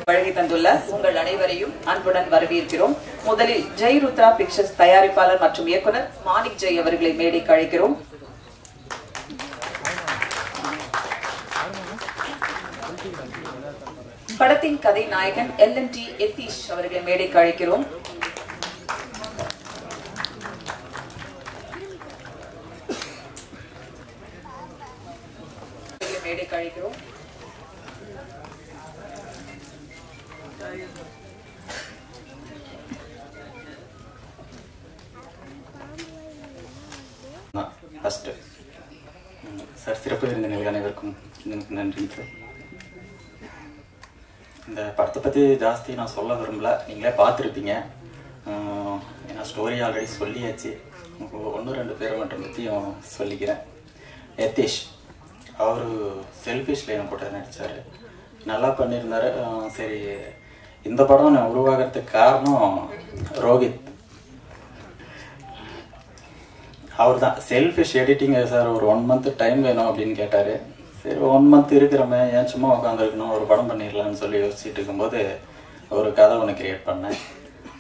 வழங்கி தந்துள்ள உங்கள் அனைவரையும் அன்புடன் வரவேற்கிறோம். முதலில் ஜெய் ருத்ரா பிக்சர்ஸ் தயாரிப்பாளர் மற்றும் இயக்குனர் மாணிக் ஜெய் அவர்களை மேடைக்கு அழைக்கிறோம். படத்தின் கதை நாயகன் LNT யதீஷ் அவர்களை மேடைக்கு அழைக்கிறோம். மேடைக்கு அழைக்கிறோம். சார், சிறப்பு விருந்தினர்கள் அனைவருக்கும் எனக்கு நன்றி சார். இந்த படத்தை பற்றி ஜாஸ்தி நான் சொல்ல விரும்பல, நீங்களே பார்த்துருப்பீங்க. ஏன்னா ஸ்டோரி ஆல்ரெடி சொல்லியாச்சு. ஒன்று ரெண்டு பேரை மட்டும் பற்றியும் சொல்லிக்கிறேன். யதீஷ் அவர் செல்ஃபிஷ் லைனை போட்டு நடித்தார், நல்லா பண்ணியிருந்தார். சரி, இந்த படம் நான் உருவாகிறதுக்கு காரணம் ரோஹித். அவர் தான் செல்ஃபிஷ் எடிட்டிங் சார், ஒரு 1 month டைம் வேணும் அப்படின்னு கேட்டார். சரி, 1 month இருக்கிறமே, ஏன் சும்மா உட்காந்துருக்கணும், ஒரு படம் பண்ணிடலான்னு சொல்லி யோசிச்சுட்டு இருக்கும்போது ஒரு கதை ஒன்று கிரியேட் பண்ணேன்.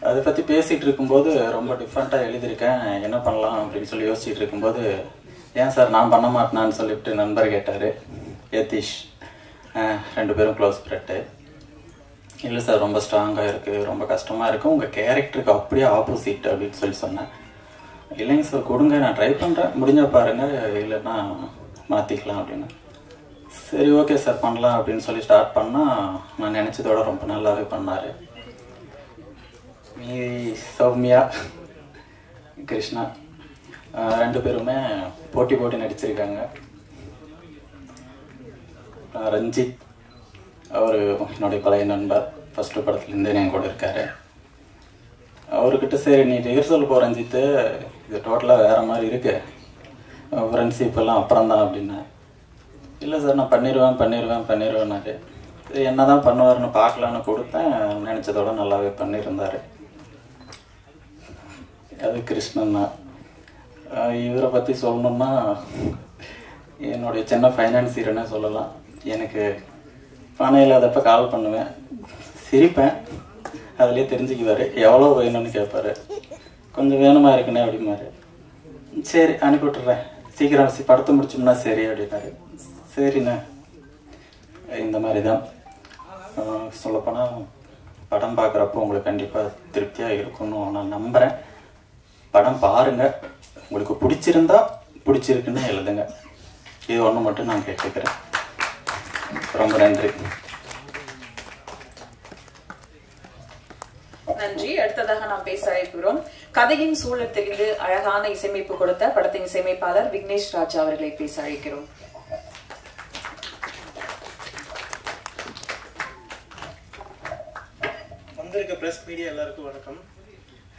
அதை பற்றி பேசிகிட்டு இருக்கும்போது ரொம்ப டிஃப்ரெண்ட்டாக எழுதியிருக்கேன், என்ன பண்ணலாம் அப்படின்னு சொல்லி யோசிச்சுட்டு இருக்கும்போது, ஏன் சார் நான் பண்ண மாட்டேனான்னு சொல்லிவிட்டு நண்பர் கேட்டார், யதீஷ். 2 பேரும் க்ளோஸ் ஃப்ரெண்டு. இல்லை சார், ரொம்ப ஸ்ட்ராங்காக இருக்குது, ரொம்ப கஷ்டமாக இருக்குது, உங்கள் கேரக்டருக்கு அப்படியே ஆப்போசிட் அப்படின்னு சொல்லி சொன்னேன். இல்லைங்க சார், கொடுங்க, நான் ட்ரை பண்ணுறேன், முடிஞ்ச பாருங்கள், இல்லைன்னா மாற்றிக்கலாம் அப்படின்னு. சரி, ஓகே சார், பண்ணலாம் அப்படின்னு சொல்லி ஸ்டார்ட் பண்ணால் நான் நினச்சதோட ரொம்ப நல்லாவே பண்ணார். மீதி சௌமியா, கிருஷ்ணா 2 பேருமே போட்டி நடிச்சிருக்காங்க. ரஞ்சித் அவர் என்னுடைய பழைய நண்பர், ஃபஸ்ட்டு படத்துலேருந்தே என் கூட இருக்கார். அவர்கிட்ட சரி நீ ரிஹர்சல் போ ரஞ்சித்து, இது டோட்டலாக வேறு மாதிரி இருக்கு, ஃப்ரெண்ட்ஷிப் எல்லாம் அப்புறம் தான் அப்படின்னா. இல்லை சார், நான் பண்ணிடுவேன்னாரு. சரி, என்ன தான் பண்ணுவார்னு பார்க்கலான்னு கொடுத்தேன். நினச்சதோட நல்லாவே பண்ணியிருந்தார். அது கிருஷ்ணன் தான். இவரை பற்றி சொல்லணும்னா என்னுடைய சின்ன ஃபைனான்சியர்னே சொல்லலாம். எனக்கு பணம் இல்லாதப்ப கால் பண்ணுவேன், சிரிப்பேன், அதிலே தெரிஞ்சுக்குவார். எவ்வளோ வேணும்னு கேட்பார். கொஞ்சம் வேணுமா இருக்குண்ணே அப்படிமாரு. சரி, அனுப்பி விட்டுறேன், சீக்கிரம் படத்தை முடிச்சோம்னா சரி அப்படின்னாரு. சரிண்ணே. இந்த மாதிரி தான் சொல்லப்போனால் படம் பார்க்குறப்போ உங்களுக்கு கண்டிப்பாக திருப்தியாக இருக்குன்னு நான் நம்புகிறேன். படம் பாருங்கள், உங்களுக்கு பிடிச்சிருந்தா பிடிச்சிருக்குன்னு எழுதுங்க. இது ஒன்று மட்டும் நான் கேட்டுக்கிறேன். ரொம்ப நன்றி. நன்றி. அடுத்ததாக நாம் பேச அழைக்கிறோம். கதையின் சூழல் தெரிந்து அழகான இசையமைப்பு கொடுத்த படத்தின் இசையமைப்பாளர் விக்னேஷ் ராஜா அவர்களை பேச அழைக்கிறோம். வந்திருக்க பிரஸ் மீடியா எல்லாருக்கும் வணக்கம்.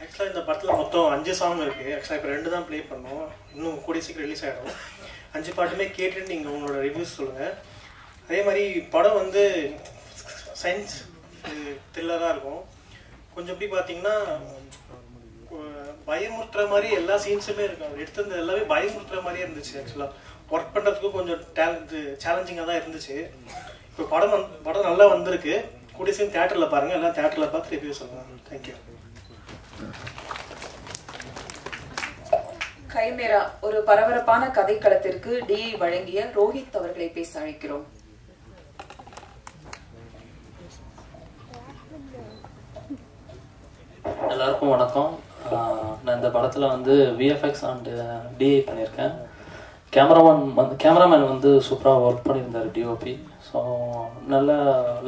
ஆக்சுவலாக இந்த படத்தில் மொத்தம் 5 சாங் இருக்குது. ஆக்சுவலாக இப்போ 2 தான் ப்ளே பண்ணோம், இன்னும் கூடிய சீக்கிரம் ரிலீஸ் ஆகிடும். 5 பாட்டுமே கேட்டுட்டு நீங்கள் உங்களோட ரிவ்யூஸ் சொல்லுங்கள். அதே மாதிரி படம் வந்து சயின்ஸ் த்ரில்லராக இருக்கும். கொஞ்சம் எப்படி பார்த்தீங்கன்னா பயமுறுத்துற மாதிரி எல்லா சீன்ஸுமே இருக்கும். எடுத்தது எல்லாமே பயமுறுத்துற மாதிரியே இருந்துச்சு. ஆக்சுவலாக ஒர்க் பண்ணுறதுக்கும் கொஞ்சம் சேலஞ்சிங்காக தான் இருந்துச்சு. இப்போ படம் நல்லா வந்திருக்கு. கூடிய சீன் தியேட்டரில் பாருங்கள், எல்லாம் தியேட்டரில் பார்த்து ரிவ்யூ சொல்லுங்கள். தேங்க்யூ. கைமேரா ஒரு பரபரப்பான கதைக்களத்திற்கு டிஐ வழங்கிய ரோஹித் அவர்களை பேச அழைக்கிறோம். எல்லாருக்கும் வணக்கம். நான் இந்த படத்தில் வந்து விஎஃப்எக்ஸ் அண்ட் டிஐ பண்ணியிருக்கேன். கேமராமேன் வந்து சூப்பராக ஒர்க் பண்ணியிருந்தார், டிஓபி. ஸோ நல்ல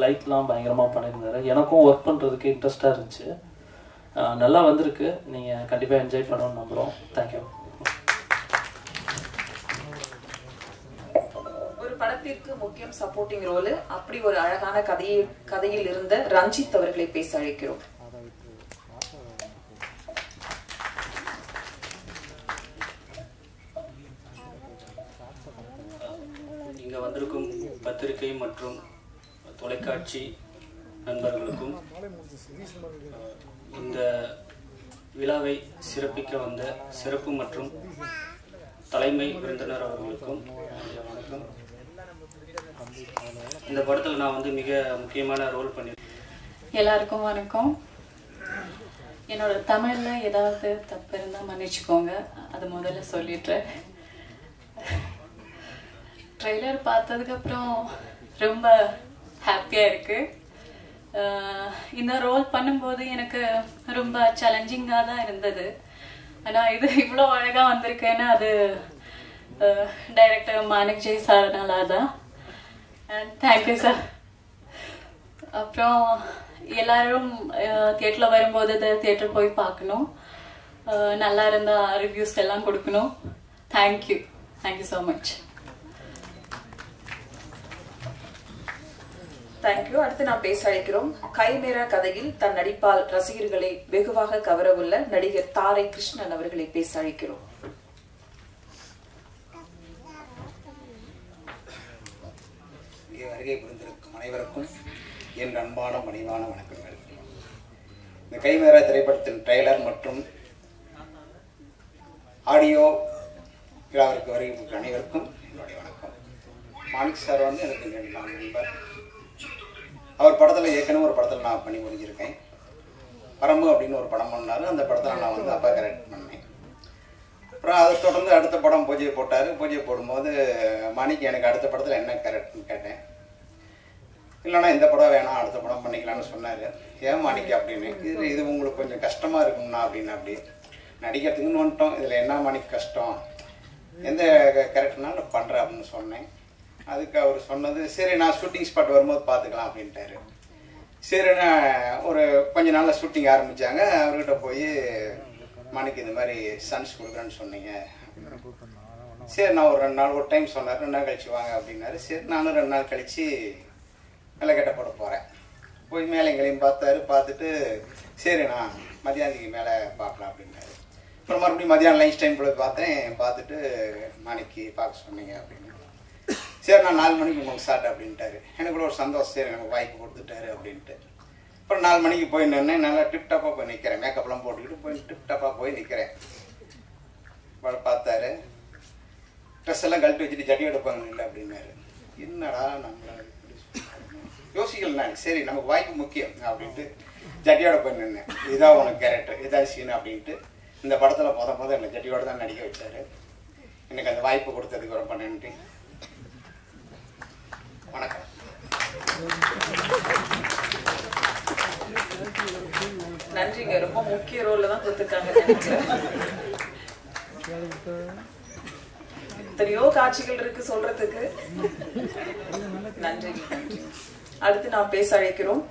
லைட்லாம் பயங்கரமாக பண்ணியிருந்தார். எனக்கும் ஒர்க் பண்ணுறதுக்கு இன்ட்ரெஸ்டாக இருந்துச்சு. நல்லா வந்திருக்கு. நீங்கள் கண்டிப்பாக என்ஜாய் பண்ணணும்னு நம்புகிறோம். தேங்க்யூ. ஒரு படத்திற்கு முக்கியம் சப்போர்ட்டிங் ரோல், அப்படி ஒரு அழகான கதையில் இருந்த ரஞ்சித் அவர்களை பேச அழைக்கிறோம். வந்திருக்கும் பத்திரிகை மற்றும் தொலைக்காட்சி நண்பர்களுக்கும் இந்த விழாவை சிறப்பிக்க வந்த சிறப்பு மற்றும் தலைமை விருந்தினர் அவர்களுக்கும் வணக்கம். இந்த படத்தில் நான் வந்து மிக முக்கியமான ரோல் பண்ணியிருக்கேன். எல்லாருக்கும் வணக்கம். என்னோட தமிழ்ல ஏதாவது தப்பு இருந்தால் மன்னிச்சுக்கோங்க, அது முதல்ல சொல்லிடுறேன். ட்ரெய்லர் பார்த்ததுக்கப்புறம் ரொம்ப ஹாப்பியாக இருக்கு. இந்த ரோல் பண்ணும்போது எனக்கு ரொம்ப சேலஞ்சிங்காக தான் இருந்தது. ஆனால் இது இவ்வளோ அழகாக வந்திருக்கேன்னா அது டைரக்டர் மாணிக் ஜெய் சார்னால தான். Thank you sir. அப்புறம் எல்லாரும் தியேட்டரில் வரும்போது தியேட்டர் போய் பார்க்கணும். நல்லா இருந்தால் ரிவ்யூஸ் எல்லாம் கொடுக்கணும். Thank you so much. தேங்க்யூ. அடுத்து நான் பேச அழைக்கிறோம். கைமேரா கதையில் தன் நடிப்பால் ரசிகர்களை வெகுவாக கவரவுள்ள நடிகர் தாரை கிருஷ்ணன் அவர்களை பேச அழைக்கிறோம். இங்கே வருகை புரிந்திருக்கும் அனைவருக்கும் என் அன்பான மணிவான வணக்கங்கள். இந்த கைமேரா திரைப்படத்தின் ட்ரெய்லர் மற்றும் ஆடியோ விழாவிற்கு வருகை அனைவருக்கும் என்னுடைய வணக்கம். மாணிக் சார் வந்து எனக்கு நண்பர். அவர் படத்தில் ஏற்கனவே ஒரு படத்தில் நான் பண்ணி முடிஞ்சிருக்கேன். பரம்பு அப்படின்னு ஒரு படம் பண்ணார். அந்த படத்தில் நான் வந்து அப்பா கரெக்ட் பண்ணேன். அப்புறம் அதை தொடர்ந்து அடுத்த படம் பூஜையை போட்டார். பூஜையை போடும்போது மாணிக் எனக்கு அடுத்த படத்தில் என்ன கரெக்ட்னு கேட்டேன். இல்லைனா இந்த படம் வேணாம், அடுத்த படம் பண்ணிக்கலாம்னு சொன்னார். ஏன் மாணிக் அப்படின்னு, இது உங்களுக்கு கொஞ்சம் கஷ்டமாக இருக்கும்னா அப்படின்னு. அப்படி நடிக்கிறதுக்குன்னு வந்துட்டோம், இதில் என்ன மாணிக் கஷ்டம், எந்த கேரக்டர்னாலும் பண்ணுறேன் அப்படின்னு சொன்னேன். அதுக்கு அவர் சொன்னது, சரி நான் ஷூட்டிங் ஸ்பாட் வரும்போது பார்த்துக்கலாம் அப்படின்ட்டாரு. சரிண்ணா ஒரு கொஞ்ச நாளில் ஷூட்டிங் ஆரம்பித்தாங்க. அவர்கிட்ட போய் மாணிக்கு இந்த மாதிரி சன்ஸ் கொடுக்குறேன்னு சொன்னீங்க. சரி நான் ஒரு 2 நாள் ஒரு டைம் சொன்னார், 2 நாள் கழிச்சு வாங்க அப்படின்னாரு. சரி நானும் 2 நாள் கழித்து வெள்ளைக்கட்டை போட போகிறேன். போய் மேலே எங்களையும் பார்த்தாரு. பார்த்துட்டு சரிண்ணா மதியானத்துக்கு மேலே பார்க்கலாம் அப்படின்னாரு. அப்புறம் மறுபடியும் மதியானம் லஞ்ச் டைம் போய் பார்த்தேன். பார்த்துட்டு மாணிக்கு பார்க்க சொன்னீங்க அப்படின்னு. சரி நான் 4 மணிக்கு உங்களுக்கு ஸ்டார்ட் அப்படின்ட்டாரு. எனக்கு கூட ஒரு சந்தோஷம், சரி எனக்கு வாய்ப்பு கொடுத்துட்டாரு அப்படின்ட்டு. அப்புறம் 4 மணிக்கு போய் நின்று நல்லா டிப்டாப்பாக போய் நிற்கிறேன். மேக்கப்லாம் போட்டுக்கிட்டு போய் டிப்டாப்பாக போய் நிற்கிறேன். பார்த்தாரு, ட்ரெஸ் எல்லாம் கழட்டி வச்சுட்டு ஜட்டி எடுப்பாங்க இல்லை அப்படின்னாரு. என்னடா நம்மளை யோசிக்கல. சரி நமக்கு வாய்ப்பு முக்கியம் அப்படின்ட்டு ஜட்டியோட போய் நின்னேன். இதான் உனக்கு கேரக்டர், இதான் சீன் அப்படின்ட்டு. இந்த படத்தில் மொதல் என்னை ஜட்டியோட தான் நடிக்க வச்சாரு. எனக்கு அந்த வாய்ப்பு கொடுத்ததுக்கு ரொம்ப நன்றி. வணக்கம். நன்றிங்க. ரொம்ப முக்கிய ரோல்ல தான் கொடுத்துருக்காங்க. எத்தனையோ காட்சிகள் இருக்கு சொல்றதுக்கு. நன்றி. அடுத்து நாம் பேச அழைக்கிறோம்.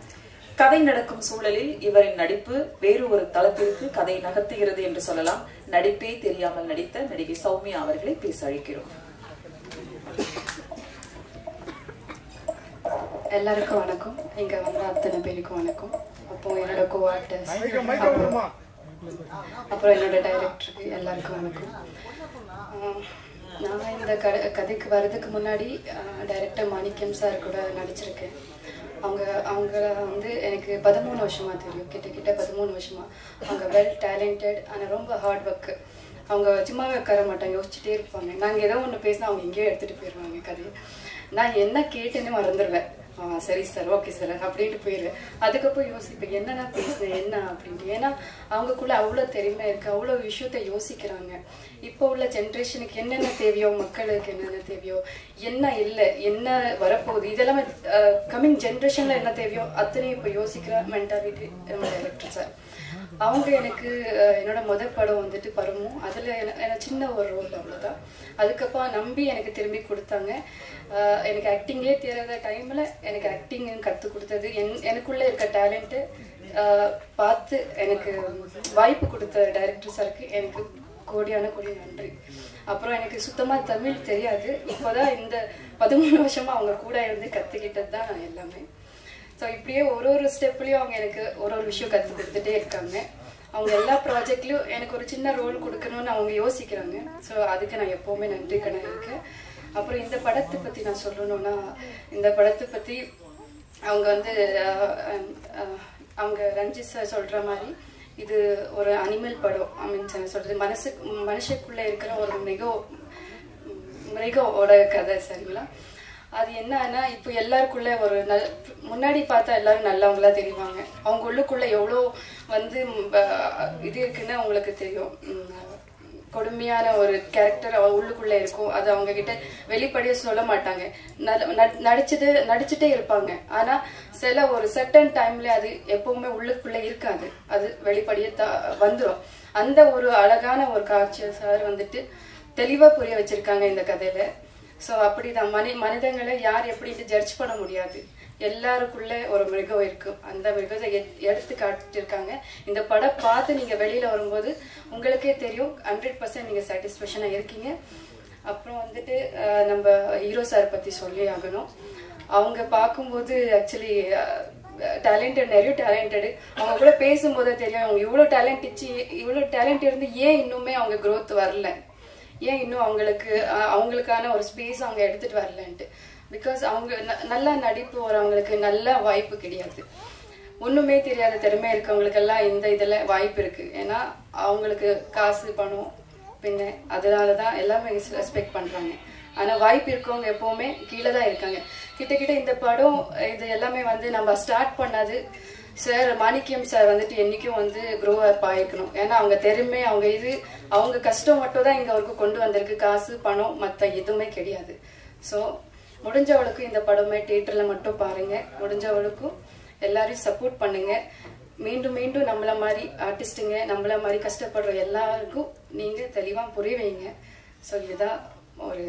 கதை நடக்கும் சூழலில் இவரின் நடிப்பு வேறு ஒரு தளத்திற்கு கதை நகர்த்துகிறது என்று சொல்லலாம். நடிப்பே தெரியாமல் நடித்த நடிகை சௌமியா அவர்களை பேச அழைக்கிறோம். எல்லாருக்கும் வணக்கம். இங்க வந்த அத்தனை பேருக்கும் வணக்கம். அப்போ என்னோட கோஆர்டிஸ்ட் அப்புறம் என்னோட டைரக்டருக்கு எல்லாருக்கும் வணக்கம். நான் இந்த கதைக்கு வர்றதுக்கு முன்னாடி டைரக்டர் மாணிக்கம் சார் கூட நடிச்சிருக்கேன். அவங்கள வந்து எனக்கு 13 வருஷமா தெரியும், கிட்ட 13 வருஷமா. அவங்க வெல் டேலண்டட், ஆனால் ரொம்ப ஹார்ட் ஒர்க்கு. அவங்க சும்மாவே உட்கார மாட்டாங்க, யோசிச்சுட்டே இருப்பாங்க. நாங்கள் ஏதோ ஒன்று பேசினா அவங்க எங்கேயோ எடுத்துகிட்டு போயிடுவாங்க கதையை. நான் என்ன கேட்டேன்னு மறந்துடுவேன். சரி சார், ஓகே சார் அப்படின்ட்டு போயிடுவேன். அதுக்கப்புறம் யோசிப்பேன் என்னதான் பேசுனேன் என்ன அப்படின்ட்டு. ஏன்னா அவங்கக்குள்ள அவ்வளோ திறமை இருக்குது, அவ்வளோ விஷயத்த யோசிக்கிறாங்க. இப்போ உள்ள ஜென்ரேஷனுக்கு என்னென்ன தேவையோ, மக்களுக்கு என்னென்ன தேவையோ, என்ன இல்லை, என்ன வரப்போகுது, இதெல்லாமே கம்மிங் ஜென்ரேஷனில் என்ன தேவையோ அத்தனையும் இப்போ யோசிக்கிற மென்டாலிட்டி நம்ம டைரக்டர் சார். அவங்க எனக்கு என்னோட முதல் படம் வந்துட்டு பரமு. அதில் எனக்கு சின்ன ஒரு ரோல் அவ்வளோதான். அதுக்கப்புறம் நம்பி எனக்கு திரும்பி கொடுத்தாங்க. எனக்கு ஆக்டிங்கே தெரியாத டைமில் எனக்கு ஆக்டிங் கற்றுக் கொடுத்தது, எனக்குள்ளே இருக்க டேலண்ட்டு பார்த்து எனக்கு வாய்ப்பு கொடுத்த டைரக்டர் சாருக்கு எனக்கு கோடியான கோடி நன்றி. அப்புறம் எனக்கு சுத்தமாக தமிழ் தெரியாது. இப்போதான் இந்த 13 வருஷமாக அவங்க கூட இருந்து கற்றுக்கிட்டது தான் நான் எல்லாமே. ஸோ இப்படியே ஒரு ஸ்டெப்லேயும் அவங்க எனக்கு ஒரு விஷயம் கற்றுக் கொடுத்துட்டே இருக்காங்க. அவங்க எல்லா ப்ராஜெக்ட்லேயும் எனக்கு ஒரு சின்ன ரோல் கொடுக்கணும்னு அவங்க யோசிக்கிறாங்க. ஸோ அதுக்கு நான் எப்போவுமே நன்றி கடன் இருக்கேன். அப்புறம் இந்த படத்தை பற்றி நான் சொல்லணும்னா, இந்த படத்தை பற்றி அவங்க வந்து அவங்க ரஞ்சித் சார் சொல்கிற மாதிரி இது ஒரு அனிமல் படம். ஐ மீன் சொல்கிறது மனுஷக்குள்ளே இருக்கிற ஒரு மிருகோட கதை. சரிங்களா? அது என்னன்னா, இப்போ எல்லாருக்குள்ள ஒரு முன்னாடி பார்த்தா எல்லாரும் நல்லவங்களா தெரிவாங்க. அவங்க உள்ளுக்குள்ள எவ்வளோ வந்து இது இருக்குன்னு அவங்களுக்கு தெரியும். கொடுமையான ஒரு கேரக்டர் உள்ளுக்குள்ள இருக்கும். அது அவங்க கிட்ட வெளிப்படையா சொல்ல மாட்டாங்க. நடிச்சுட்டே இருப்பாங்க. ஆனா சில ஒரு சர்டன் டைம்ல அது எப்பவுமே உள்ளுக்குள்ள இருக்காது. அது வெளிப்படையே வந்துடும். அந்த ஒரு அழகான ஒரு காட்சியை சார் வந்துட்டு தெளிவா புரிய வச்சிருக்காங்க இந்த கதையில. ஸோ அப்படிதான் மனிதங்களை யார் எப்படி ஜட்ஜ் பண்ண முடியாது. எல்லாருக்குள்ள ஒரு மிருகம் இருக்கு. அந்த மிருகத்தை எடுத்து காட்டிருக்காங்க. இந்த படம் பார்த்து நீங்க வெளியில வரும்போது உங்களுக்கே தெரியும் 100% நீங்க சாட்டிஸ்ஃபேக்ஷனா இருக்கீங்க. அப்புறம் வந்துட்டு நம்ம ஹீரோ சார் பத்தி சொல்லி ஆகணும். அவங்க பார்க்கும்போது ஆக்சுவலி நிறைய டேலண்டடு. அவங்க கூட பேசும்போதே தெரியும் அவங்க இவ்வளோ டேலண்ட் இருந்து ஏன் இன்னுமே அவங்க க்ரோத் வரல, ஏன் இன்னும் அவங்களுக்கான ஒரு ஸ்பேஸ் அவங்க எடுத்துட்டு வரலன்ட்டு. பிகாஸ் அவங்க நல்லா நடிப்பு வரவங்களுக்கு நல்ல வாய்ப்பு கிடையாது. ஒண்ணுமே தெரியாத திறமை இருக்கவங்களுக்கெல்லாம் இந்த இதுல வாய்ப்பு இருக்கு. ஏன்னா அவங்களுக்கு காசு பணம் பின்ன அதனாலதான் எல்லாமே ரெஸ்பெக்ட் பண்றாங்க. ஆனா வாய்ப்பு இருக்கவங்க எப்பவுமே கீழே தான் இருக்காங்க. கிட்ட இந்த படம் இது எல்லாமே வந்து நம்ம ஸ்டார்ட் பண்ணது சார் மாணிக்கம் சார் வந்துட்டு என்னைக்கும் வந்து க்ரோ அப் ஆயிருக்கணும். ஏன்னா அவங்க திறமை அவங்க கஷ்டம் மட்டும் தான் இங்க அவருக்கு கொண்டு வந்திருக்கு. காசு பணம் மற்ற எதுவுமே கிடையாது. ஸோ முடிஞ்சவளுக்கும் இந்த படமே தியேட்டர்ல மட்டும் பாருங்க. முடிஞ்சவளுக்கும் எல்லாரையும் சப்போர்ட் பண்ணுங்க. மீண்டும் மீண்டும் நம்மள மாதிரி ஆர்டிஸ்டுங்க, நம்மள மாதிரி கஷ்டப்படுற எல்லாருக்கும் நீங்க தெளிவா புரிய வைங்க. ஸோ இதுதான் ஒரு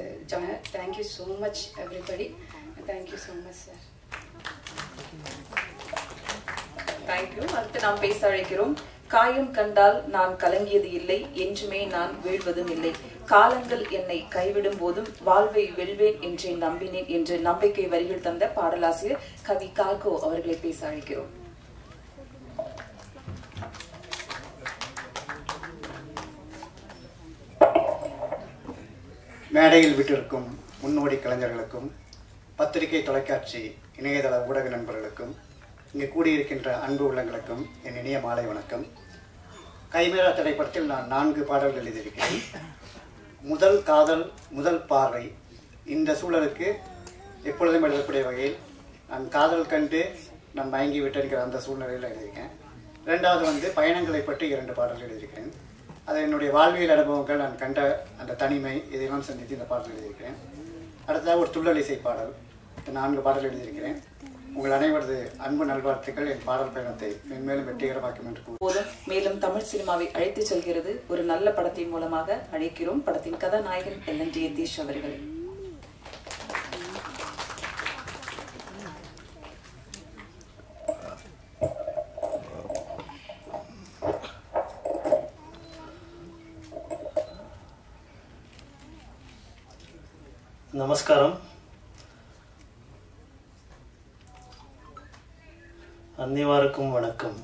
thank you so much everybody. Thank you so much sir. Thank you. அடுத்து நாம் பேச அழைக்கிறோம். காயம் கண்டால் நான் கலங்கியது இல்லை, என்றுமே நான் வீழ்வதும் இல்லை. காலங்கள் என்னை கைவிடும் போதும் வாழ்வை வெல்வேன் என்றே நம்பினேன் என்று நம்பிக்கை வரிகள் தந்த பாடலாசிரியர் கவி கார்கோ அவர்களை பேச அழைக்கிறோம். மேடையில் விட்டிருக்கும் முன்னோடி கலைஞர்களுக்கும், பத்திரிகை தொலைக்காட்சி இணையதள ஊடக நண்பர்களுக்கும், இங்கே கூடியிருக்கின்ற அன்பு உள்ளங்களுக்கும் என் இனிய மாலை வணக்கம். கைமேரா திரைப்படத்தில் நான் 4 பாடல்கள் எழுதியிருக்கிறேன். முதல் காதல் முதல் பார்வை இந்த சூழலுக்கு எப்பொழுதும் எழுதக்கூடிய வகையில் நான் காதல் கண்டு நான் மயங்கி விட்டேங்கிற அந்த சூழ்நிலையில் எழுதியிருக்கேன். ரெண்டாவது வந்து பயணங்களை பற்றி 2 பாடல்கள் எழுதியிருக்கிறேன். அது என்னுடைய வாழ்வியல் அனுபவங்கள், நான் கண்ட அந்த தனிமை, இதையெல்லாம் சந்தித்து இந்த பாடல் எழுதியிருக்கிறேன். அடுத்ததாக ஒரு துள்ளல் இசை பாடல். இந்த 4 பாடல் எழுதியிருக்கிறேன். உங்கள் அனைவரது அன்பு நல்வாழ்த்துக்கள் என் பாடல் பயணத்தை மென்மேலும் வெற்றிகரமாக்கும் என்று போதும். மேலும் தமிழ் சினிமாவை அழைத்து செல்கிறது ஒரு நல்ல படத்தின் மூலமாக அழைக்கிறோம். படத்தின் கதாநாயகன் LNT யதீஷ் அவர்கள். நமஸ்காரம். அன்னிவாருக்கும் வணக்கம்.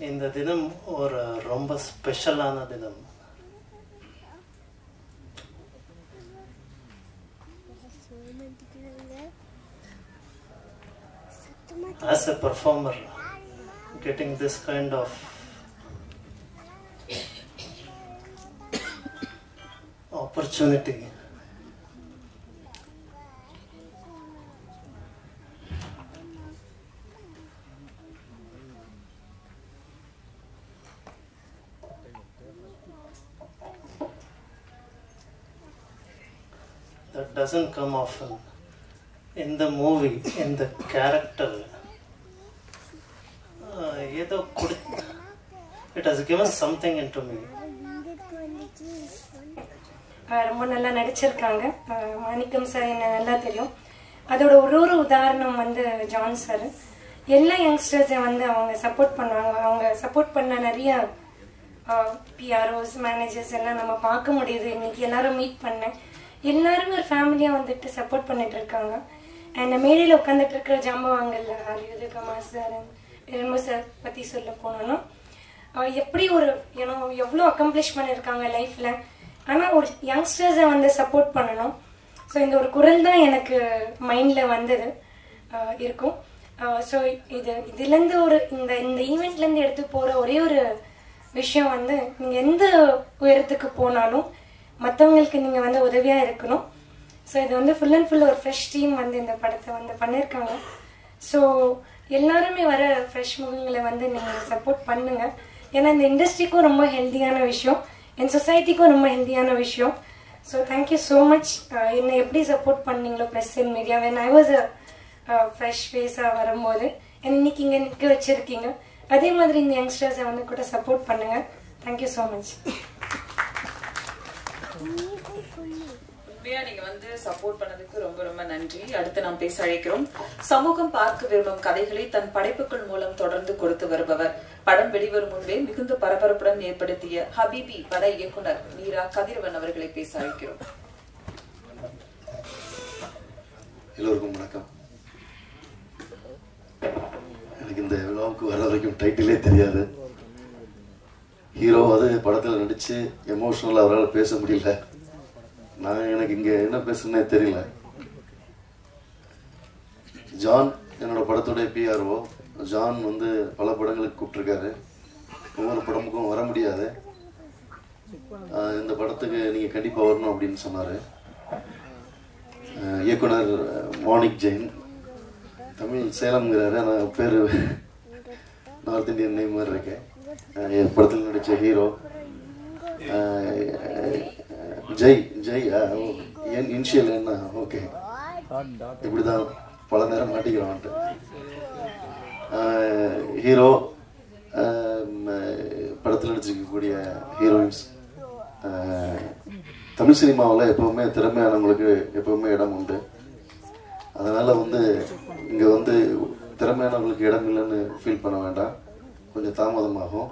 இந்த தினம் ஒரு ரொம்ப ஸ்பெஷலான தினம். As a performer, getting this kind of opportunity that doesn't come often. In the movie, in the character, it has given something into me. ரொம்ப நல்லா நடிச்சிருக்காங்க. மாணிக்கம் சார் என்ன நல்லா தெரியும். அதோட ஒரு உதாரணம் வந்து ஜான் சார். எல்லா யங்ஸ்டர்ஸை வந்து அவங்க சப்போர்ட் பண்ணுவாங்க. அவங்க சப்போர்ட் பண்ண நிறைய பிஆர்ஓஸ் மேனேஜர்ஸ் எல்லாம் நம்ம பார்க்க முடியுது. இன்னைக்கு எல்லாரும் மீட் பண்ணேன். எல்லாரும் ஒரு ஃபேமிலியாக வந்துட்டு சப்போர்ட் பண்ணிட்டு இருக்காங்க. அண்ட் மேடையில் உட்காந்துட்டு இருக்கிற ஜாம்பவாங்கல் கமாஸ் சார் ரெமோ சார் பற்றி சொல்ல போனோன்னா எப்படி ஒரு எவ்வளோ அக்கம்ப்ளிஷ் பண்ணியிருக்காங்க லைஃப்பில். ஆனால் ஒரு யங்ஸ்டர்ஸை வந்து சப்போர்ட் பண்ணணும். ஸோ இந்த ஒரு குரல் தான் எனக்கு மைண்டில் வந்தது இருக்கும். ஸோ இதுலேருந்து இந்த ஈவெண்ட்லேருந்து எடுத்து போகிற ஒரே ஒரு விஷயம் வந்து நீங்கள் எந்த உயரத்துக்கு போனாலும் மற்றவங்களுக்கு நீங்கள் வந்து உதவியாக இருக்கணும். ஸோ இது வந்து ஃபுல் அண்ட் ஃபுல் ஒரு ஃப்ரெஷ் டீம் வந்து இந்த படத்தை வந்து பண்ணியிருக்காங்க. ஸோ எல்லாருமே வர ஃப்ரெஷ் முகங்களை வந்து நீங்கள் சப்போர்ட் பண்ணுங்கள். ஏன்னா இந்த இண்டஸ்ட்ரிக்கும் ரொம்ப ஹெல்த்தியான விஷயம், என் சொசைட்டிக்கும் ரொம்ப ஹெல்த்தியான விஷயம். So thank you so much. என்னை எப்படி சப்போர்ட் பண்ணீங்களோ press and media when I was a fresh ஃபேஸாக வரும்போது இன்னைக்கு இங்கே நிற்க வச்சுருக்கீங்க. அதே மாதிரி இந்த யங்ஸ்டர்ஸை வந்து கூட சப்போர்ட் பண்ணுங்கள். Thank you so much. உண்மையா நீங்க வந்து சப்போர்ட் பண்ணதுக்கு ரொம்ப ரொம்ப நன்றி. அடுத்து நாம் பேச அழைக்கிறோம். சமூகம் பார்க்க விரும்பும் கதைகளை தன் படைப்புகள் மூலம் தொடர்ந்து கொடுத்து வருபவர், படம் வெளிவரும் முன்பே மிகுந்த பரபரப்புடன் ஏற்படுத்திய ஹபீபி பட இயக்குனர் மீரா கதிரவன் அவர்களை பேச அழைக்கிறோம். எல்லோருக்கும் வணக்கம். எனக்கு இந்த விழாவுக்கு வர வரைக்கும் டைட்டிலே தெரியாது. ஹீரோவாவது படத்தில் நடிச்சு எமோஷனலாக அவரால் பேச முடியல. எனக்கு இங்கே என்ன பேசுனே தெரியல. ஜான் என்னோட படத்துடைய பிஆர்ஓ. ஜான் வந்து பல படங்களுக்கு கூப்பிட்டுருக்காரு. ஒவ்வொரு படமுக்கும் வர முடியாது, இந்த படத்துக்கு நீங்கள் கண்டிப்பாக வரணும் அப்படின்னு சொன்னார். இயக்குனர் மாணிக் ஜெயின், தமிழ் சேலம்ங்கிறாரு. நான் பேர் நார்த் இந்தியன் நேம் மாதிரி இருக்கேன். என் படத்தில் நடித்த ஹீரோ ஜெய். என் இனிஷியல் என்ன? ஓகே, இப்படிதான் பல நேரம் மாட்டிக்கிறோன்ட்டு. ஹீரோ, படத்தில் நடிச்சிருக்கக்கூடிய ஹீரோயின்ஸ், தமிழ் சினிமாவில் எப்பவுமே திறமையானவங்களுக்கு எப்பவுமே இடம் உண்டு. அதனால் வந்து இங்கே வந்து திறமையானவங்களுக்கு இடம் இல்லைன்னு ஃபீல் பண்ண வேண்டாம், கொஞ்சம் தாமதமாகும்.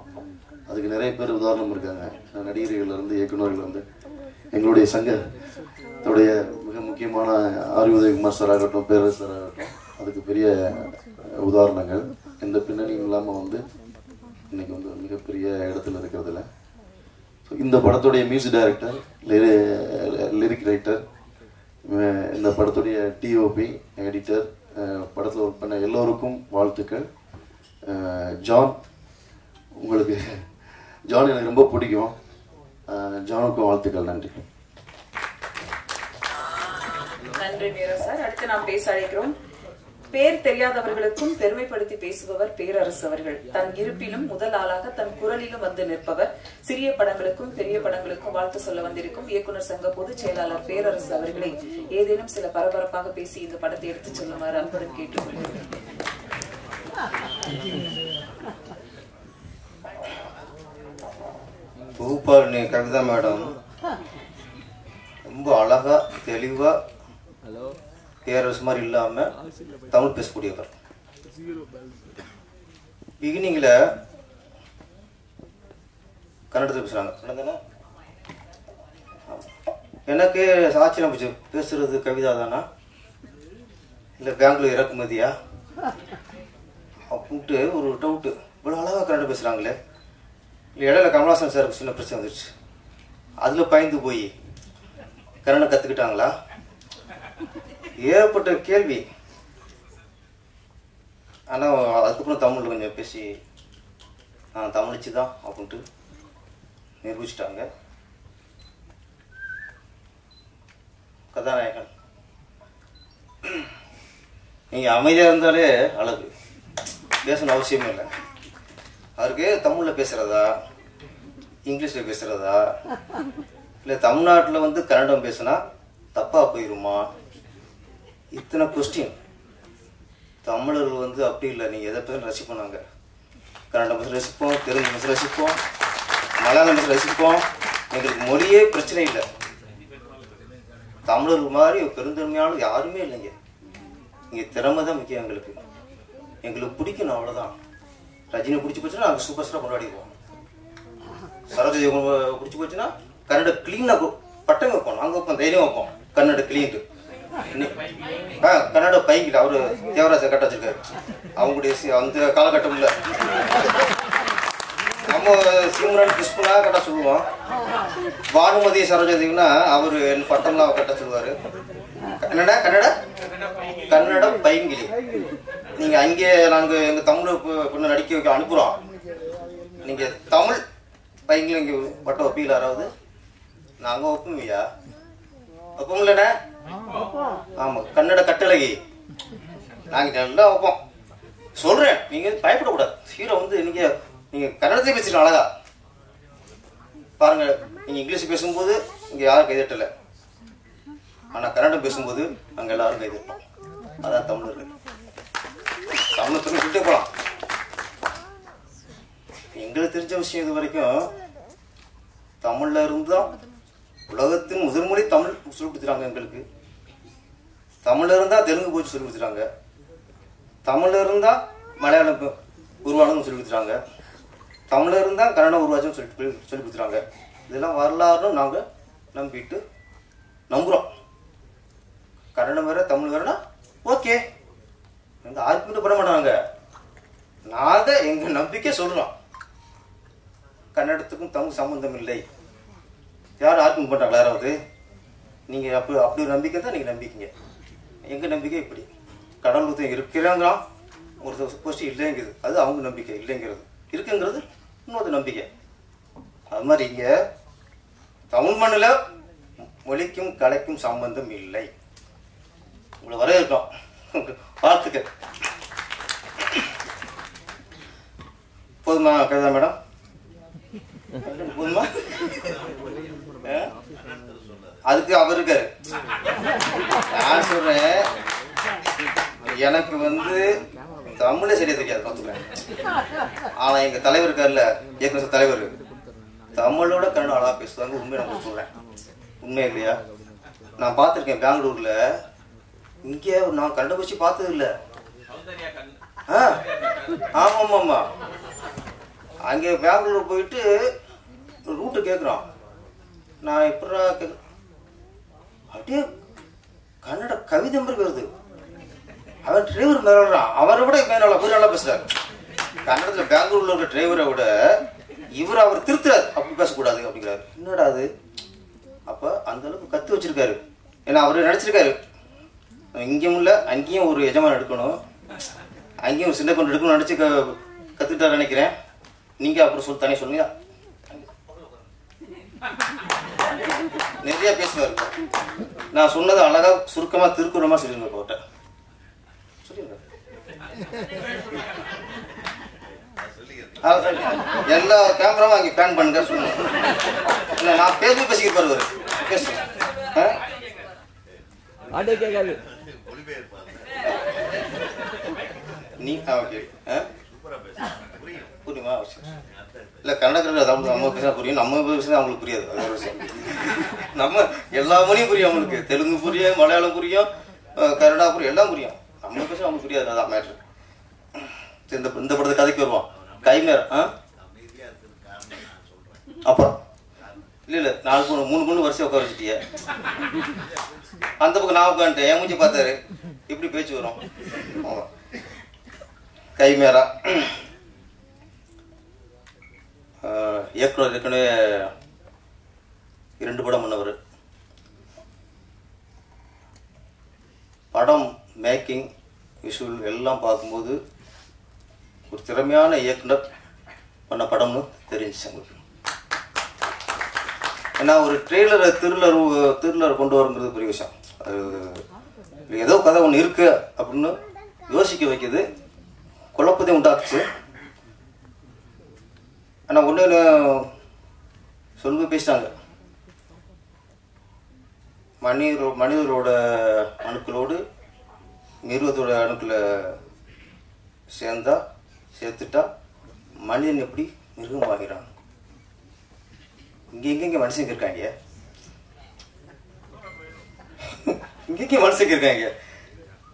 அதுக்கு நிறைய பேர் உதாரணம் இருக்காங்க. நடிகர்கள்லேருந்து இயக்குநர்கள்லேருந்து எங்களுடைய சங்கத்துடைய மிக முக்கியமான ஆர் உதயகுமார் சார் ஆகட்டும், பேரரசு சார் ஆகட்டும், அதுக்கு பெரிய உதாரணங்கள். எந்த பின்னணியும் இல்லாமல் வந்து இன்னைக்கு வந்து மிகப்பெரிய இடத்துல இருக்கிறதுல. ஸோ இந்த படத்துடைய மியூசிக் டைரக்டர், லிரிக் ரைட்டர், இந்த படத்துடைய டிஓபி, எடிட்டர், படத்தில் ஒர்க் பண்ண எல்லோருக்கும் வாழ்த்துக்கள். ஜான், உங்களுக்கு ஜான் எனக்கு ரொம்ப பிடிக்கும். ஜானுக்கும் வாழ்த்துக்கள். நன்றி. நன்றி மீரா சார். அடுத்து நாம் பேச அழைக்கிறோம். பேர் தெரியாதவர்களுக்கும் பெருமைப்படுத்தி பேசுபவர் பேரரசு அவர்கள். தன் இருப்பிலும் முதல் ஆளாக தன் குரலிலும் வந்து நிற்பவர். சிறிய படங்களுக்கும் பெரிய படங்களுக்கும் வாழ்த்து சொல்ல வந்திருக்கும் இயக்குனர் சங்க பொதுச் செயலாளர் பேரரசு அவர்களை ஏதேனும் சில பரபரப்பாக பேசி இந்த படத்தை எடுத்துச் செல்லுமாறு அன்புடன் கேட்டுக்கொள்கிறேன். பூபாலினி கவிதா மேடம் ரொம்ப அழகா தெளிவா பேரரசு மாதிரி இல்லாம தமிழ் பேசக்கூடியவர். பிகினிங்ல கன்னடத்தில் பேசுறாங்க. எனக்கு ஆச்சரியம் போச்சு, பேசுறது கவிதா தானா இல்லை பெங்களூர் இறக்குமதியா அப்படின்ட்டு ஒரு டவுட்டு. இவ்வளோ அழகாக கன்னடம் பேசுகிறாங்களே. இடையில கமலாசன் சாருக்கு சின்ன பிரச்சனை வந்துருச்சு. அதில் பயந்து போய் கன்னடம் கற்றுக்கிட்டாங்களா? ஏற்பட்ட கேள்வி. ஆனால் அதுக்கப்புறம் தமிழில் கொஞ்சம் பேசி நான் தமிழிச்சு தான் அப்படின்ட்டு நிரூபிச்சிட்டாங்க. கதாநாயகன் நீங்கள் அமைதியாக இருந்தாலே அழகு, பேசணும் அவசியமே இல்லை. அவருக்கு தமிழில் பேசுகிறதா இங்கிலீஷில் பேசுகிறதா இல்லை தமிழ்நாட்டில் வந்து கன்னடம் பேசுனா தப்பாக போயிடுமா? இத்தனை கொஸ்டின். தமிழர்கள் வந்து அப்படி இல்லை, நீங்கள் எதை பேச ரசிப்போம். நாங்கள் கன்னடம் பேச ரசிப்போம், தெலுங்கு பேச ரசிப்போம், மலையாளம் பேச ரசிப்போம். எங்களுக்கு மொழியே பிரச்சனை இல்லை. தமிழர்கள் மாதிரி பெருந்தன்மையான யாருமே இல்லைங்க. இங்கே திறமை தான் முக்கியம். எங்களுக்கு பிடிக்கணும், அவ்வளோதான். ரஜினி பிடிச்சி போச்சுன்னா நாங்கள் சூப்பர் ஸ்டார் கொண்டாடிடுவோம். சரோஜி பிடிச்சி போச்சுன்னா கன்னட கிளீனாக பட்டம் வைப்போம். நாங்கள் வைப்போம், தைரியம் வைப்போம். கன்னட கிளீன்ட்டு கன்னட பைங்கில் அவர் தேவராஜ கட்ட வச்சிருக்காரு. அவங்களுடைய அந்த காலகட்டம்ல நம்ம சிம்ரன் கிருஷ்ணா கட்ட சொல்லுவோம். பானுமதி சரோஜதினா அவர் என் பட்டம்லாம் கட்ட சொல்லுவார். கன்னட பைங்கிலி. நீங்க அங்கே நாங்க எங்க தமிழ் பொண்ணு நடிக்க வைக்க அனுப்புறோம். நீங்க தமிழ் பைங்கிலி இங்க பட்ட ஒப்பீங்களா? யாராவது? நாங்க ஒப்புமையா? ஒப்பமில்லண்ணே? ஆமா, கன்னட கட்டளகி நாங்க நல்லா வைப்போம். சொல்றேன், நீங்க பயப்படக்கூடாது. ஹீரோ வந்து நீங்க கன்னடத்தை பேசுறீங்க அழகா பாருங்க. நீங்க இங்கிலீஷ் பேசும்போது இங்க யாரும் கைதட்டல, ஆனா கன்னடம் பேசும்போது அங்க எல்லாரும் கைதட்டோம். அதான் தமிழர்கள். தமிழ் விட்டே போலாம். எங்களுக்கு தெரிஞ்ச விஷயம் இது வரைக்கும் தமிழ்ல இருந்துதான் உலகத்தின் முதன்மொழி தமிழ் சொல்லி கொடுத்துறாங்க. எங்களுக்கு தமிழ்ல இருந்தா தெலுங்கு போச்சு சொல்லி கொடுத்துறாங்க. தமிழ்ல இருந்தா மலையாளம் உருவானதும் சொல்லி கொடுத்துறாங்க. தமிழ்ல இருந்தா கன்னடம் உருவாச்சும் சொல்லி கொடுத்துறாங்க. இதெல்லாம் வரலாறுன்னு நாங்க நம்பிட்டு நம்புறோம். கன்னடம் வேற தமிழ் வேறனா ஓகே, எங்க ஆர்குமெண்ட் பண்ண மாட்டாங்க. நாங்க எங்க நம்பிக்கை சொல்றோம். கன்னடத்துக்கும் தமிழ் சம்பந்தம் இல்லை. யாரும் ஆர்குமெண்ட் பண்றாங்களா? யாராவது? நீங்க அப்படி ஒரு நம்பிக்கை தான் நீங்க நம்பிக்கீங்க. எங்க நம்பிக்கை இப்படி கடவுள் இருக்கிறாங்களாம், ஒரு போஸ்ட் இல்லைங்கிறது அது அவங்க நம்பிக்கை, இல்லைங்கிறது இருக்குங்கிறது இன்னொரு நம்பிக்கை. அது மாதிரி இங்க தமிழ் மண்ணில் மொழிக்கும் கலைக்கும் சம்பந்தம் இல்லை. உங்களை வரவேற்கிறோம். வாழ்த்துக்க. போதுமா கவிதா மேடம்? போதுமா? அதுக்கு அவர் இருக்காரு. நான் சொல்றேன், எனக்கு வந்து தமிழே சரியா தெரியாது பார்த்துக்கிறேன். ஆனா எங்க தலைவர் இருக்காருல்ல, இயக்குனர் தலைவர், தமிழோட கன்னடம் அழகா பேசுவாங்க. உண்மை நான் சொல்றேன், உண்மை இல்லையா? நான் பார்த்துருக்கேன் பெங்களூர்ல. இங்கே நான் கன்னடம் வச்சு பார்த்தது இல்லை. ஆமா ஆமா, அங்கே பெங்களூர் போயிட்டு ரூட்டு கேட்குறான். நான் எப்படா அப்படியே கன்னட கவிதை மாதிரி வருது. அவன் டிரைவர் மேலாடுறான். அவரை விட மேலாள போய் நல்லா பேசுறாரு. கன்னடத்துல பெங்களூர்ல இருக்க டிரைவரை விட இவர் அவர் திருத்துறாரு. அப்படி பேசக்கூடாது அப்படிங்கிறாரு. என்னடா அது? அப்ப அந்த அளவுக்கு கத்து வச்சிருக்காரு. ஏன்னா அவரு நடிச்சிருக்காரு. இங்கேயும் இல்லை அங்கேயும் ஒரு எஜமான் எடுக்கணும், அங்கேயும் ஒரு சின்ன கொண்டு எடுக்கணும் நடிச்சு கத்துக்கிட்டாரு நினைக்கிறேன். நீங்க அப்புறம் தனியாக சொல்லுங்க. நிறைய பேசுவார். நான் சொன்னது அழகா சுருக்கமா திருக்குறமா சொல்லிருங்க. போட்ட சொல்லிருங்க. எல்லா கேமராவும் அங்கே பேன் பண்ணுங்க சொல்லுங்க. நான் பேசிக்கிட்டு பாரு பேசுங்க. நீ ஓகே புரியுமா? இல்லை கன்னடத்தில் நம்ம பேசினா புரியும், நம்ம பேசினா அவங்களுக்கு புரியாது. அது ஒரு விஷயம். நம்ம எல்லா மொழியும் புரியும் அவங்களுக்கு. தெலுங்கு புரியும், மலையாளம் புரியும், கன்னடா புரியும், எல்லாம் புரியும். நம்ம பேசினா அவங்களுக்கு புரியாது. அதான் மேட்ரு. இந்த படத்தை கதைக்கு வருவான் கைமேர். அப்புறம் இல்லை 4 பொண்ணு 3 பொண்ணு வரிசை உட்கார வச்சுட்டிய. அந்த பக்கம் நான் உட்காந்துட்டேன். என் மூஞ்சி பார்த்தாரு. இப்படி பேச்சு வரும். கைமேரா இயக்குனர் ஏற்கனவே 2 படம் பண்ணவர். படம் மேக்கிங் விஷுவல் எல்லாம் பார்க்கும்போது ஒரு திறமையான இயக்குனர் பண்ண படம்னு தெரிஞ்சிச்சு எங்களுக்கு. ஏன்னா ஒரு ட்ரெய்லரை திருளர் கொண்டு வருங்கிறது பெரிய விஷயம். அது ஏதோ கதை ஒன்று இருக்கு அப்படின்னு யோசிக்க வைக்குது, குழப்பத்தையும் உண்டாக்குச்சு. ஆனால் ஒன்று சொல்லி பேசிட்டாங்க. மனிதரோட அணுக்களோடு மிருகத்தோட அணுக்களை சேர்த்துட்டா மனிதன் எப்படி மிருகமாகிறான். இங்க மனுஷங்க இருக்காங்க, இங்க மனுஷங்க இருக்காங்க.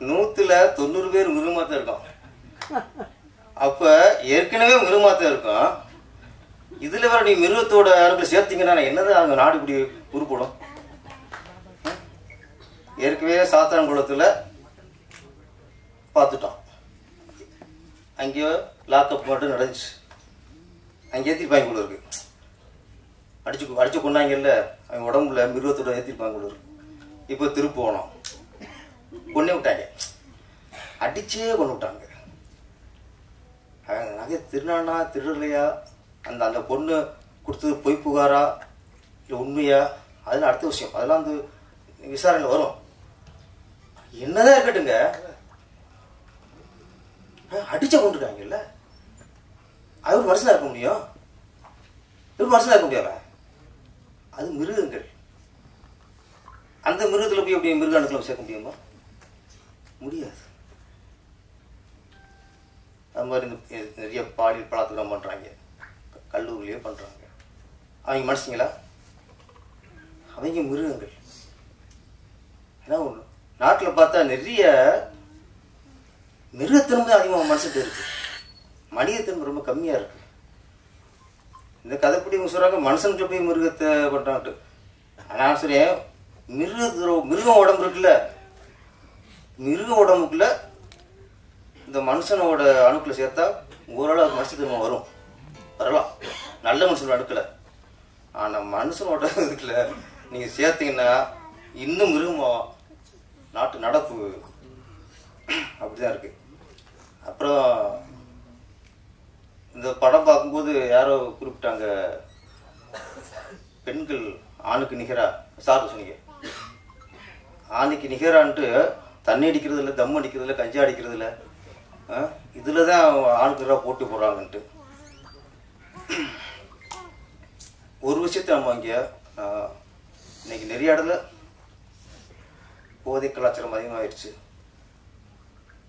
100ல் 90 பேர் மிருகமாத்தான் இருக்கான். அப்ப ஏற்கனவே மிருகமாத்தான் இருக்கும். இதுல வேற நீ மிருகத்தோட அணுக்களை சேர்த்தீங்கன்னா என்னது அவங்க நாடு இப்படி உருப்படும்? ஏற்கனவே சாத்தான்குளத்தில் பார்த்துட்டோம். அங்கேயோ லாக்அப் மட்டும் நடந்துச்சு. அங்கே ஏற்றிருப்பாங்க கூட இருக்கு. அடிச்சு கொண்டாங்கல்ல, அவங்க உடம்புல மிருகத்தோட ஏற்றிருப்பாங்க கூட இருக்கு. இப்போ திருப்போனோம் கொண்டே விட்டாங்க, அடிச்சே கொண்டு விட்டாங்க. நகை திருநானா திருடலையா, அந்த பொண்ணு கொடுத்தது பொய் புகாரா இல்லை உண்மையா, அதெல்லாம் அடுத்த விஷயம். அதெல்லாம் வந்து விசாரணையில் வரும். என்னதான் இருக்கட்டுங்க, அடிச்ச கொண்டுருக்காங்கல்ல, அது ஒரு மனுஷனா இருக்க முடியும்? ஒரு மனுஷனா இருக்க முடியாத? அது மிருகங்கள். அந்த மிருகத்தில் போய் எப்படி மிருகாணுக்களை சேர்க்க முடியுமா? முடியாது. அது மாதிரி நிறைய பாலியல் பலாத்காரம் பண்ணுறாங்க, கல்லூரிலேயே பண்ணுறாங்க. அவங்க மனுஷங்களா? அவங்க மிருகங்கள். ஏன்னா நாட்டில் பார்த்தா நிறைய மிருகத்தன்மை அதிகமாக மனுஷன்ட்டு இருக்கு, மனிதத்தன்மை ரொம்ப கம்மியாக இருக்கு. இந்த கதைப்படி சொல்கிறாங்க மனுஷனுக்கு போய் மிருகத்தை பண்ணுறாங்கட்டு. ஆனால் சரி, மிருகம் உடம்பு இருக்குல்ல, மிருக உடம்புக்குள்ள இந்த மனுஷனோட அணுக்களை சேர்த்தா ஓரளவு மனுஷத்தன்மை வரும், வரலாம். நல்ல மனுஷனோட அணுக்களை. ஆனால் மனுஷனோட இதுக்குள்ள நீங்கள் சேர்த்தீங்கன்னா இன்னும் மிருகமா நாட்டு நடப்பு அப்படிதான் இருக்கு. அப்புறம் இந்த படம் பார்க்கும்போது யாரோ குறிப்பிட்டாங்க, பெண்கள் ஆணுக்கு நிகரா, சார் சொன்னீங்க, ஆணுக்கு நிகரான்ட்டு தண்ணி அடிக்கிறது இல்லை, தம் அடிக்கிறது இல்லை, கஞ்சா அடிக்கிறது இல்லை, இதில் தான் ஆணுக்கு போட்டி போடுறாங்கன்ட்டு. ஒரு விஷயத்தை நம்ம இங்கே இன்னைக்கு நிறைய இடத்துல போதை கலாச்சாரம் அதிகமாகிடுச்சு,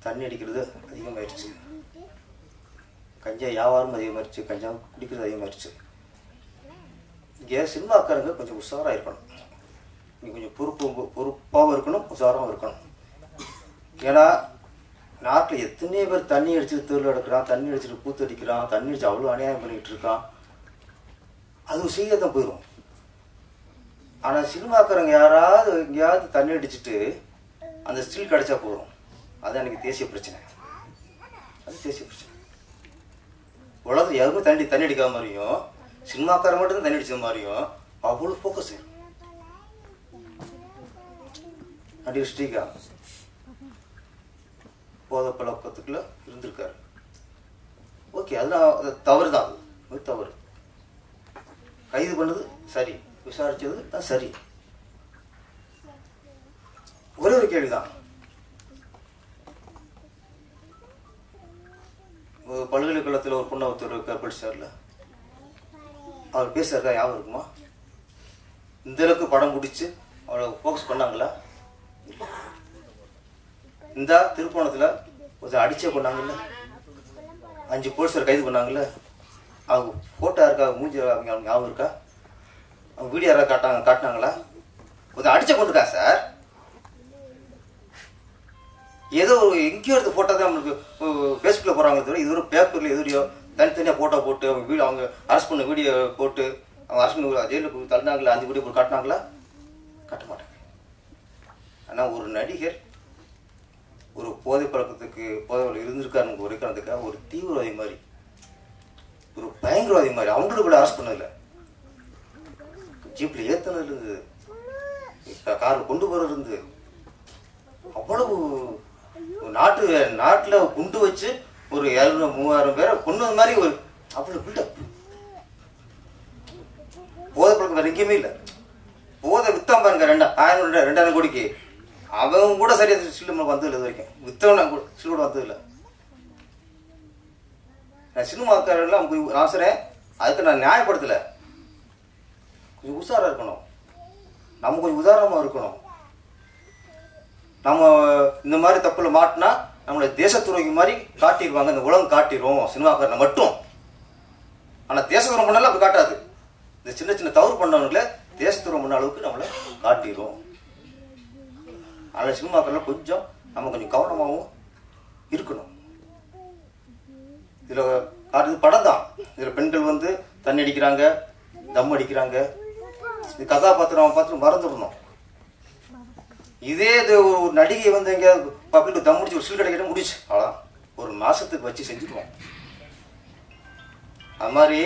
தண்ணி அடிக்கிறது அதிகமாகிடுச்சு, கஞ்சா வியாபாரம் அதிகமாகிடுச்சு, கஞ்சா குடிக்கிறது அதிகமாகிடுச்சு. இங்கே சினிமாக்காரங்க கொஞ்சம் உஷாராக இருக்கணும், இங்கே கொஞ்சம் பொறுப்பாகவும் இருக்கணும், உஷாராகவும் இருக்கணும். ஏன்னா நாட்டில் எத்தனை பேர் தண்ணி அடிச்சுட்டு தெருவில் எடுக்கிறான், தண்ணி அடிச்சுட்டு பூத்து அடிக்கிறான், தண்ணி அடிச்சு அவ்வளோ அநியாயம் பண்ணிக்கிட்டு இருக்கான். அது செய்யத்தான் போயிடும். ஆனால் சினிமாக்காரங்க யாராவது எங்கேயாவது தண்ணி அடிச்சுட்டு அந்த ஸ்டில் கிடைச்சா போதும், அதுதான் எனக்கு தேசிய பிரச்சனை. அது தேசிய பிரச்சனை. உலகத்தில் யாருமே தண்ணி அடிக்காத மாதிரியும், சினிமாக்காரங்க மட்டும் தண்ணி அடிச்ச மாதிரியும் அவ்வளோ ஃபோக்கஸ் ஆயிடும். நடிகர் ஸ்ரீகாந்த் போதை பழக்கத்துக்குள்ள இருந்திருக்காரு. ஓகே, அதெல்லாம் அது தவறு தான், அது தவறு. கைது பண்ணது சரி, விசாரிச்சது தான் சரி. ஒரே ஒரு கேள்விதான், பல்கலைக்கழகத்தில் ஒரு பொண்ணை ஒருத்தர் படிச்சார்ல, அவர் பேசுறதா ஞாபகம் இருக்குமா? இந்த அளவுக்கு படம் பிடிச்சி அவளை ஃபோக்கஸ் பண்ணாங்களா? இந்த திருப்போணத்தில் கொஞ்சம் அடிச்சே கொண்டாங்கல்ல, 5 போலீஸர் கைது பண்ணாங்கல்ல, அவங்க ஃபோட்டோ இருக்கா, மூஞ்சி அவங்க ஞாபகம் இருக்கா? அவங்க வீடியோ யாராவது காட்டினாங்களா? கொஞ்சம் அடிச்ச கொண்டுக்கா சார். ஏதோ எங்கேயோ எடுத்து ஃபோட்டோ தான் நம்மளுக்கு ஃபேஸ்புக்கில் போகிறாங்களே தவிர இது ஒரு பேப்பரில் எதுலையோ தனித்தனியாக ஃபோட்டோ போட்டு அவங்க அரெஸ்ட் பண்ண வீடியோ போட்டு அவங்க அரெஸ்ட் பண்ணி ஜெயிலுக்கு தள்ளினாங்களா, 5 வீடியோ போட்டு காட்டினாங்களா? காட்ட மாட்டாங்க. ஆனால் ஒரு நடிகர் ஒரு போதை பழக்கத்துக்கு போதையில் இருந்திருக்காருன்னு உரைக்கிறதுக்காக ஒரு தீவிரவாதி மாதிரி, ஒரு பயங்கரவாதி மாதிரி அவங்களுக்கு கூட அரெஸ்ட் பண்ணதில்லை. ஜீப்ல ஏத்தனதுல இருந்து, காரில் கொண்டு போறது இருந்து, அவ்வளவு நாட்டில் குண்டு வச்சு ஒரு 200-3000 பேரை கொண்டு மாதிரி ஒரு அவ்வளவு பில்டப். போதை பழக்கம் வேற எங்கேயுமே இல்லை. போதை வித்தம் பாருங்க, 2000 கோடிக்கு அவங்க கூட சரியா சில்லு வந்ததில்லை. இது வரைக்கும் வித்தவன் சில்லு கூட வந்ததில்லை. சினிமாக்காரெல்லாம் நான் சொல்றேன், அதுக்கு நான் நியாயப்படுத்தல. கொஞ்சம் உஷாரா இருக்கணும், நம்ம கொஞ்சம் உதாரணமா இருக்கணும். நம்ம இந்த மாதிரி தப்புல மாட்டினா நம்மளை தேசத்துறைக்கு மாதிரி காட்டிடுவாங்க, இந்த உலகம் காட்டிடும் சினிமாக்காரனை மட்டும். ஆனா தேசத்துறை பண்ணாலும் அப்படி காட்டாது. இந்த சின்ன சின்ன தவறு பண்ணவங்கள தேசத்துறை பண்ண அளவுக்கு நம்மளை காட்டிடும். அதனால சினிமாக்காரர்கள் கொஞ்சம் நம்ம கொஞ்சம் கவனமாகவும் இருக்கணும். இதுல காட்டுறது படம் தான். இதுல பெண்கள் வந்து தண்ணி அடிக்கிறாங்க, தம் அடிக்கிறாங்க. இது கதாபாத்திரம் பார்த்து மறந்துடணும். இதே இது ஒரு நடிகை வந்து எங்கேயாவது பப்ளிக் தம் முடிச்சு ஒரு சில் கிடைக்கிட்ட முடிச்சு அவ்வளோ ஒரு மாதத்துக்கு வச்சு செஞ்சுக்குவோம். அது மாதிரி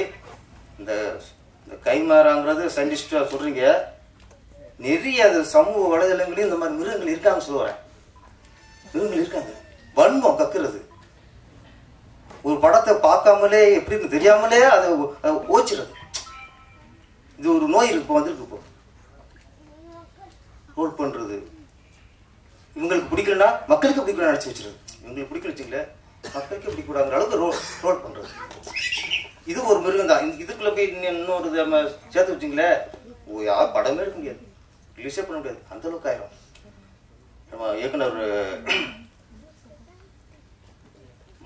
இந்த கைமாறாங்கிறது சயின்டிஸ்டாக சொல்கிறீங்க, நிறைய அது சமூக வலைதளங்களையும் இந்த மாதிரி மிருகங்கள் இருக்காங்கன்னு சொல்லுவேன். மிருகங்கள் இருக்காங்க, வன்மம் கக்குறது, ஒரு படத்தை பார்க்காமலே எப்படின்னு தெரியாமலே அதை ஓச்சிடுறது. இது ஒரு நோய் இருக்கு, வந்திருக்கு. இப்போ ரோல் பண்ணுறது இவங்களுக்கு பிடிக்கலன்னா மக்களுக்கு பிடிக்கல நினச்சி வச்சிருது. இவங்களுக்கு பிடிக்கல வச்சுங்களேன், மக்களுக்கு பிடிக்கூடாங்கிற அளவுக்கு ரோல் பண்ணுறது. இது ஒரு மிருகம் தான். இதுக்குள்ளே போய் இன்னொரு நம்ம சேர்த்து வச்சுங்களேன், யார் படமே எடுக்க முடியாது, ரிலீஸே பண்ண முடியாது, அந்த அளவுக்கு ஆயிரும். நம்ம இயக்குனர்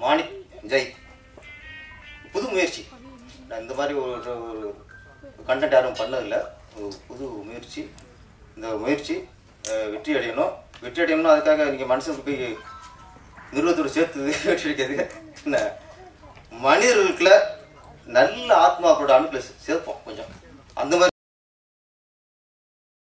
மாணிக் ஜெய் புது முயற்சி. நான் இந்த மாதிரி ஒரு கண்டென்ட் யாரும் பண்ணதில்லை, ஒரு புது முயற்சி. இந்த முயற்சி வெற்றி அடையணும். வெற்றி அடையணும்னா அதுக்காக நீங்கள் மனுஷனுக்கு போய் நிறுவனத்தோடு சேர்த்து வெற்றி அடைக்கிறது என்ன, மனிதர்களுக்குள்ள நல்ல ஆத்மாக்களோட அணுக்களை சேர்ப்போம் கொஞ்சம். அந்த மாதிரி